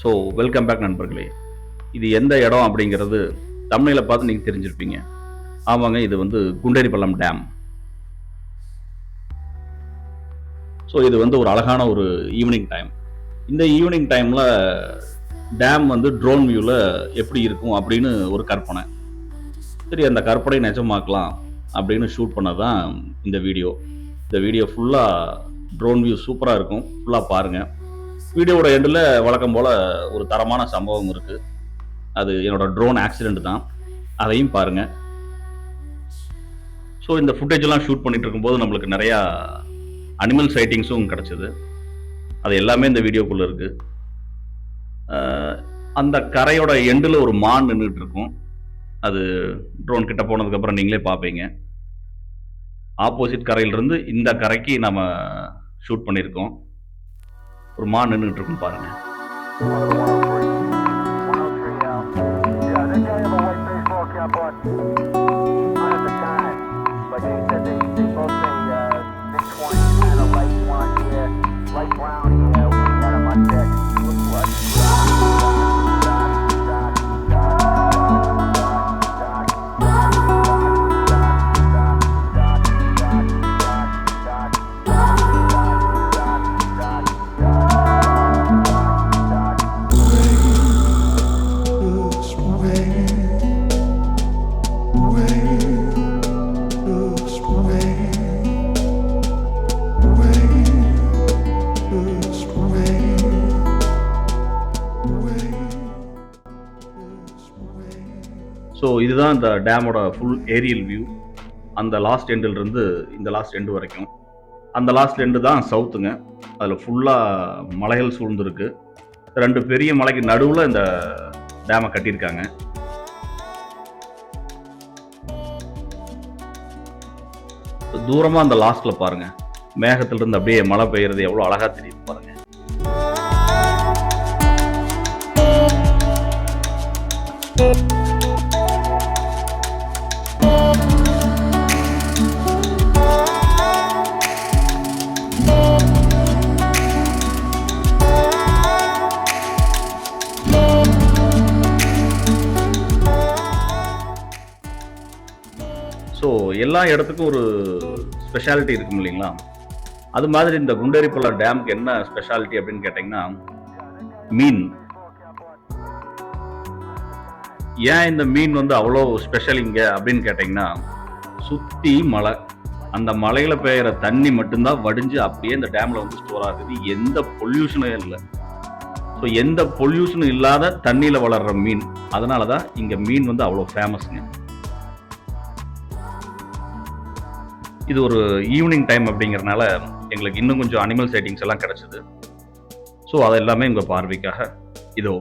So welcome back நண்பர்களே. இது எந்த இடம் அப்படிங்கிறது தமிழில பார்த்து நீங்கள் தெரிஞ்சிருப்பீங்க. ஆமாங்க, இது வந்து குண்டேரிப்பள்ளம் டேம். ஸோ இது வந்து ஒரு அழகான ஒரு ஈவினிங் டைம். இந்த ஈவினிங் டைமில் டேம் வந்து ட்ரோன் வியூவில் எப்படி இருக்கும் அப்படின்னு ஒரு கற்பனை. சரி, அந்த கற்பனை நிஜமாக்கலாம் அப்படின்னு ஷூட் பண்ணது தான் இந்த வீடியோ. இந்த வீடியோ ஃபுல்லாக ட்ரோன் வியூ சூப்பராக இருக்கும். ஃபுல்லாக பாருங்கள். வீடியோவோட எண்டில் வழக்கம் போல் ஒரு தரமான சம்பவம் இருக்குது. அது என்னோட ட்ரோன் ஆக்சிடென்ட் தான். அதையும் பாருங்கள். ஸோ இந்த ஃபுட்டேஜெல்லாம் ஷூட் பண்ணிட்டு இருக்கும்போது நம்மளுக்கு நிறையா அனிமல் சைட்டிங்ஸும் கிடச்சிது. அது எல்லாமே இந்த வீடியோக்குள்ளே இருக்குது. அந்த கரையோட எண்டில் ஒரு மான் நின்றுட்டு இருக்கும். அது ட்ரோன் கிட்ட போனதுக்கப்புறம் நீங்களே பார்ப்பீங்க. ஆப்போசிட் கரையிலிருந்து இந்த கரைக்கு நம்ம ஷூட் பண்ணியிருக்கோம். ஒரு மான் நின்றுட்டு இருக்கும் பாருங்க. ஸோ இதுதான் இந்த டேமோட ஃபுல் ஏரியல் வியூ. அந்த லாஸ்ட் எண்டிலிருந்து இந்த லாஸ்ட் எண்டு வரைக்கும். அந்த லாஸ்ட் எண்டு தான் சவுத்துங்க. அதில் ஃபுல்லாக மலைகள் சூழ்ந்துருக்கு. 2 பெரிய மலைக்கு நடுவில் இந்த டேமை கட்டியிருக்காங்க. தூரமாக அந்த லாஸ்ட்டில் பாருங்கள், மேகத்திலிருந்து அப்படியே மழை பெய்யறது எவ்வளோ அழகாக தெரியுது பாருங்கள். ஸோ எல்லா இடத்துக்கும் ஒரு ஸ்பெஷாலிட்டி இருக்கும் இல்லைங்களா? அது மாதிரி இந்த குண்டேரிப்பள்ளம் டேமுக்கு என்ன ஸ்பெஷாலிட்டி அப்படின்னு கேட்டிங்கன்னா, மீன். ஏன் இந்த மீன் வந்து அவ்வளோ ஸ்பெஷல் இங்கே அப்படின்னு கேட்டிங்கன்னா, சுற்றி மலை. அந்த மலையில் பெய்கிற தண்ணி மட்டும்தான் வடிஞ்சு அப்படியே இந்த டேமில் வந்து ஸ்டோர் ஆகுது. எந்த பொல்யூஷனும் இல்லை. ஸோ எந்த பொல்யூஷனும் இல்லாத தண்ணியில் வளர்கிற மீன். அதனால தான் இங்கே மீன் வந்து அவ்வளோ ஃபேமஸ்ங்க. இது ஒரு ஈவினிங் டைம் அப்படிங்கிறனால எங்களுக்கு இன்னும் கொஞ்சம் அனிமல் சைட்டிங்ஸ் எல்லாம் கிடச்சிது. ஸோ அது எல்லாமே உங்கள் பார்வைக்காக இதோ.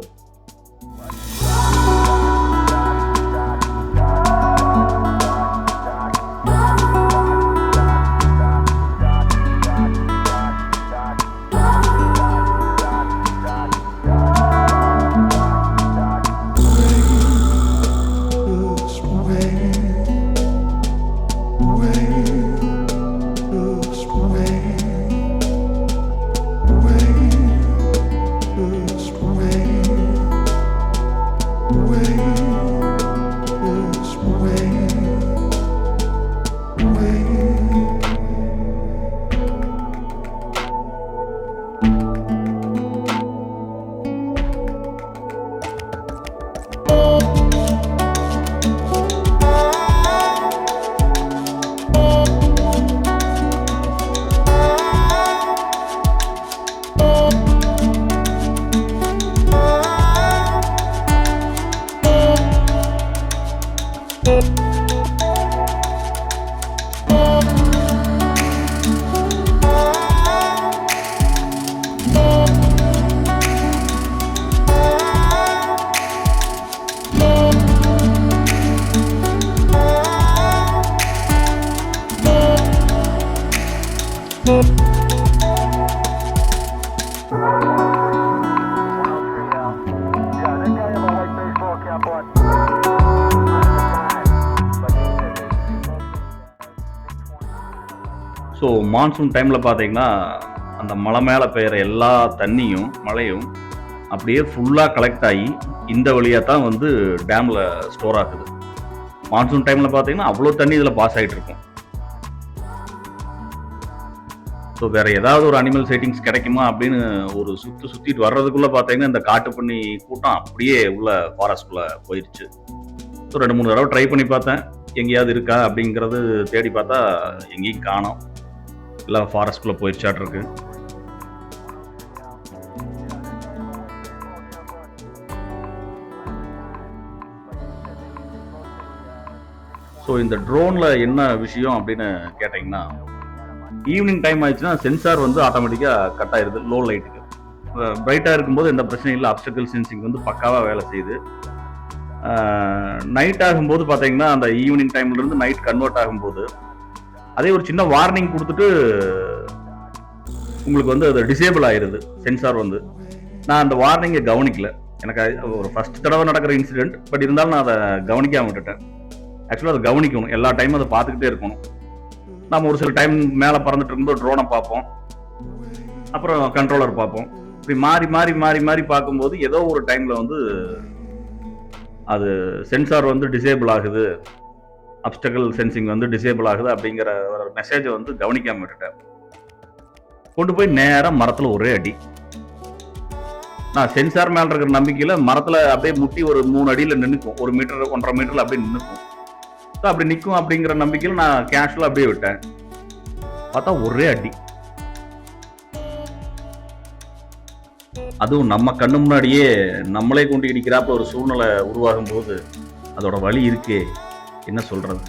ஸோ மான்சூன் டைமில் பார்த்தீங்கன்னா அந்த மலை மேலே பெய்கிற எல்லா தண்ணியும் மழையும் அப்படியே ஃபுல்லாக கலெக்ட் ஆகி இந்த வழியாக தான் வந்து டேமில் ஸ்டோர் ஆகுது. மான்சூன் டைமில் பார்த்தீங்கன்னா அவ்வளோ தண்ணி இதில் பாஸ் ஆகிட்டு இருக்கும். ஸோ வேறு ஏதாவது ஒரு அனிமல் சைட்டிங்ஸ் கிடைக்குமா அப்படின்னு ஒரு சுற்றிட்டு வர்றதுக்குள்ளே பார்த்தீங்கன்னா இந்த காட்டுப்பன்னி கூட்டம் அப்படியே உள்ள ஃபாரஸ்ட்குள்ளே போயிடுச்சு. ஸோ 2-3 தடவை ட்ரை பண்ணி பார்த்தேன், எங்கேயாவது இருக்கா அப்படிங்கிறது தேடி பார்த்தா எங்கேயும் காணோம், எல்லாம் ஃபாரஸ்ட்குள்ளே போயிடுச்சாட்ருக்கு. ஸோ இந்த ட்ரோனில் என்ன விஷயம் அப்படின்னு கேட்டிங்கன்னா, ஈவினிங் டைம் ஆயிடுச்சுன்னா சென்சார் வந்து ஆட்டோமேட்டிக்காக கட் ஆயிடுது லோ லைட்டுக்கு. பிரைட்டாக இருக்கும்போது எந்த பிரச்சனையும் இல்லை, அப்டக்கிள் சென்சிங் வந்து பக்காவாக வேலை செய்யுது. நைட் ஆகும்போது பார்த்தீங்கன்னா அந்த ஈவினிங் டைம்லேருந்து நைட் கன்வெர்ட் ஆகும்போது அதே ஒரு சின்ன வார்னிங் கொடுத்துட்டு உங்களுக்கு வந்து அது டிசேபிள் ஆயிடுது சென்சார் வந்து. நான் அந்த வார்னிங்கை கவனிக்கல, எனக்கு ஒரு ஃபர்ஸ்ட் தடவை நடக்கிற இன்சிடென்ட், பட் இருந்தாலும் நான் அதை கவனிக்காம விட்டுட்டேன். ஆக்சுவலாக அதை கவனிக்கணும், எல்லா டைமும் அதை பார்த்துக்கிட்டே இருக்கணும். நம்ம ஒரு சில டைம் மேலே பறந்துட்டு இருக்கும்போது ட்ரோனை பார்ப்போம், அப்புறம் கண்ட்ரோலர் பார்ப்போம். இப்படி மாறி மாறி மாறி மாறி பார்க்கும்போது ஏதோ ஒரு டைமில் வந்து அது சென்சார் வந்து டிசேபிள் ஆகுது, அப்டக்கிள் சென்சிங் வந்து டிசேபிள் ஆகுது அப்படிங்கிற ஒரு மெசேஜை வந்து கவனிக்காம விட்டுட்டேன். கொண்டு போய் நேராக மரத்தில் ஒரே அடி. நான் சென்சார் மேலே இருக்கிற நம்பிக்கையில் மரத்தில் அப்படியே முட்டி ஒரு 3 அடியில் நின்றுக்கும், 1 மீட்டர் 1.5 மீட்டரில் அப்படியே நின்றுக்கும். ஸோ அப்படி நிற்கும் அப்படிங்கிற நம்பிக்கையில் நான் கேஷுவலாக அப்படியே விட்டேன். பார்த்தா ஒரே அடி. அதுவும் நம்ம கண்ணு முன்னாடியே நம்மளே கொண்டு இடிக்கிறாப்புல ஒரு சூழ்நிலை உருவாகும் போது அதோட வலி இருக்கே, என்ன சொல்றது.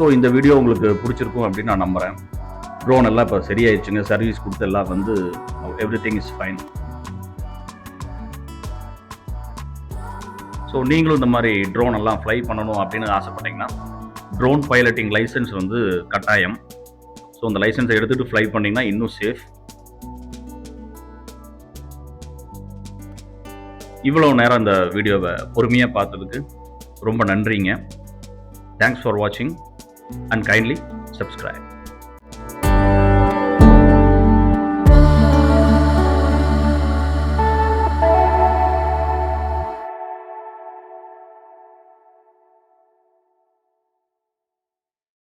ஸோ இந்த வீடியோ உங்களுக்கு பிடிச்சிருக்கும் அப்படின்னு நான் நம்புகிறேன். ட்ரோன் எல்லாம் இப்போ சரியாயிடுச்சுங்க, சர்வீஸ் கொடுத்து எல்லாம் வந்து every thing is fine. So நீங்களும் இந்த மாதிரி ட்ரோன் எல்லாம் ஃப்ளை பண்ணணும் அப்படின்னு ஆசைப்பட்டீங்கன்னா ட்ரோன் பைலட்டிங் லைசன்ஸ் வந்து கட்டாயம். ஸோ அந்த லைசன்ஸை எடுத்துகிட்டு ஃப்ளை பண்ணிங்கன்னா இன்னும் சேஃப். இவ்வளோ நேரம் இந்த வீடியோவை பொறுமையாக பார்த்ததுக்கு ரொம்ப நன்றிங்க. தேங்க்ஸ் ஃபார் வாட்சிங் and kindly subscribe.